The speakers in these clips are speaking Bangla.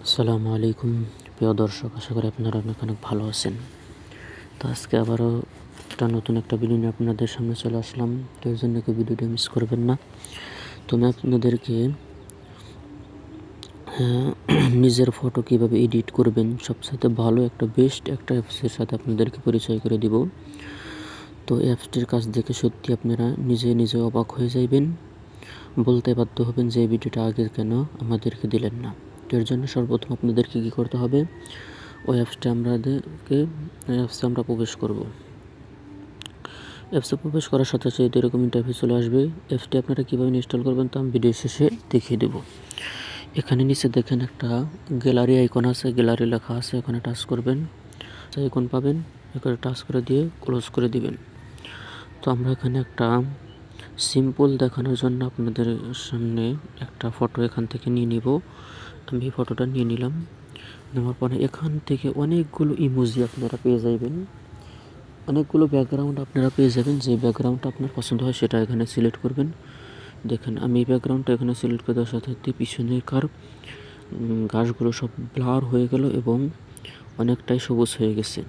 আসসালামু আলাইকুম প্রিয় দর্শক, আশা করি আপনারা অনেক ভালো আছেন। তো আজকে আবারও নতুন একটা ভিডিও নিয়ে আপনাদের সামনে চলে আসলাম। তো এর জন্য কেউ ভিডিওটা মিস করবেন না। তো আমি আপনাদেরকে নিজের ফটো কীভাবে এডিট করবেন সবচাইতে ভালো একটা বেস্ট একটা অ্যাপসের সাথে আপনাদেরকে পরিচয় করে দিব। তো এই অ্যাপসটির কাজ দেখে সত্যি আপনারা নিজে অবাক হয়ে যাইবেন, বলতে বাধ্য হবেন যে এই ভিডিওটা আগে কেন আমাদেরকে দিলেন না। তো এর জন্য সর্বপ্রথম আপনাদেরকে কী করতে হবে, ওই অ্যাপসে আমরা প্রবেশ করব। অ্যাপসে প্রবেশ করার সাথে সাথে এরকম ইন্টারফেস চলে আসবে। অ্যাপসটি আপনারা কীভাবে ইনস্টল করবেন তা আমি ভিডিও শেষে দেখিয়ে দেব। এখানে নিচে দেখেন একটা গ্যালারি আইকন আছে, গ্যালারি লেখা আছে, এখানে টাচ করবেন, আইকন পাবেন, এখানে টাচ করে দিয়ে ক্লোজ করে দিবেন। তো আমরা এখানে একটা সিম্পল দেখানোর জন্য আপনাদের সামনে একটা ফটো এখান থেকে নিয়ে নিব। আমি এই ফটোটা নিয়ে নিলাম। নেওয়ার পরে এখান থেকে অনেকগুলো ইমোজি আপনারা পেয়ে যাবেন, অনেকগুলো ব্যাকগ্রাউন্ড আপনারা পেয়ে যাবেন। যে ব্যাকগ্রাউন্ডটা আপনার পছন্দ হয় সেটা এখানে সিলেক্ট করবেন। দেখেন আমি এই ব্যাকগ্রাউন্ডটা এখানে সিলেক্ট করে দেওয়ার সাথে সাথে পিছনেকার ঘাসগুলো সব ব্লার হয়ে গেল এবং অনেকটাই সবুজ হয়ে গেছে।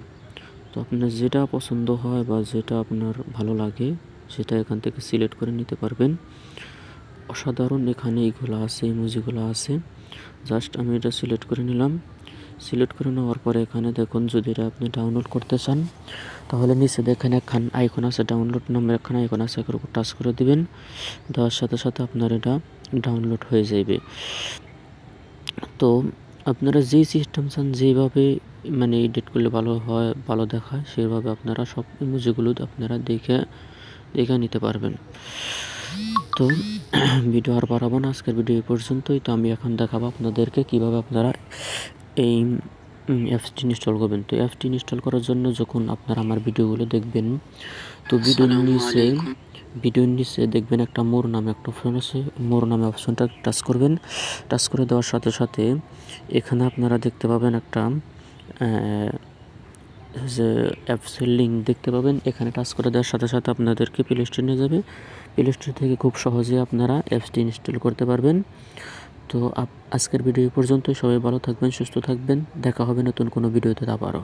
তো আপনার যেটা পছন্দ হয় বা যেটা আপনার ভালো লাগে সেটা এখান থেকে সিলেক্ট করে নিতে পারবেন। অসাধারণ এখানে এইগুলো আছে, ইমোজিগুলো আছে। জাস্ট আমি এটা সিলেক্ট করে নিলাম। সিলেক্ট করে নেওয়ার পরে এখানে দেখুন, যদি এটা আপনি ডাউনলোড করতে চান তাহলে নিচে দেখেন একখান আইকন আছে, ডাউনলোড নামের একখান আইকন আছে, এর উপর টাচ করে দিবেন। দেওয়ার সাথে সাথে আপনার এটা ডাউনলোড হয়ে যাবে। তো আপনারা যেই সিস্টেম চান, যেইভাবে এডিট করলে ভালো হয়, ভালো দেখায়, সেভাবে আপনারা সব ইমোজিগুলো আপনারা দেখে নিতে পারবেন। তো ভিডিও আর বাড়াবো না, আজকের ভিডিও এই পর্যন্তই। তো আমি এখন দেখাবো আপনাদেরকে কীভাবে আপনারা এই অ্যাপসটি ইনস্টল করবেন। তো অ্যাপসটি ইনস্টল করার জন্য যখন আপনারা আমার ভিডিওগুলো দেখবেন, তো ভিডিওর নিচে দেখবেন একটা মোর নামে একটা অপশন আছে। মোর নামে অপশনটা টাচ করবেন। টাচ করে দেওয়ার সাথে সাথে এখানে আপনারা দেখতে পাবেন একটা যে অ্যাপসের লিঙ্ক দেখতে পাবেন। এখানে টাচ করে দেওয়ার সাথে সাথে আপনাদেরকে প্লে স্টোরে নিয়ে যাবে। প্লে স্টোর থেকে খুব সহজে আপনারা অ্যাপসটি ইনস্টল করতে পারবেন। তো আজকের ভিডিও পর্যন্ত। সবাই ভালো থাকবেন, সুস্থ থাকবেন। দেখা হবে নতুন কোনো ভিডিওতে আবারও।